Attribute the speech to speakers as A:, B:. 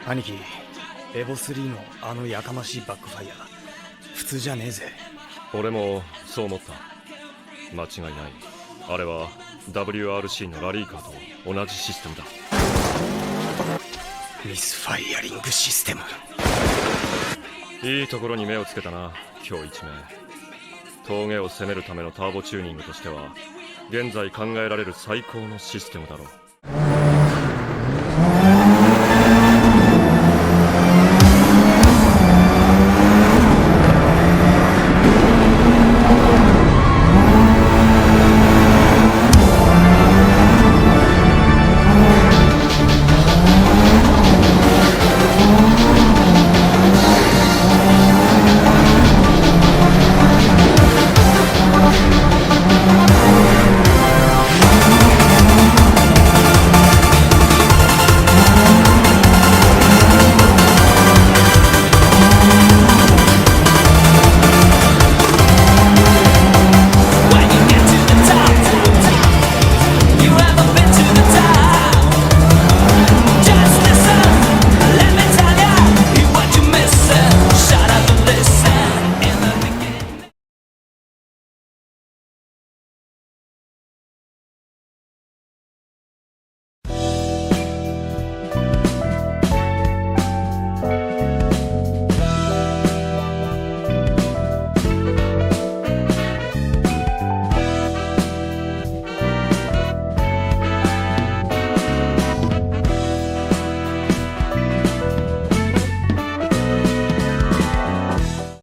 A: 兄貴、エボ3のあのやかましいバックファイア普通じゃねえぜ。
B: 俺もそう思った。間違いない。あれは WRC のラリーカーと同じシステムだ。
A: ミスファイアリングシステム。
B: いいところに目をつけたな、今日一名。峠を攻めるためのターボチューニングとしては現在考えられる最高のシステムだろう。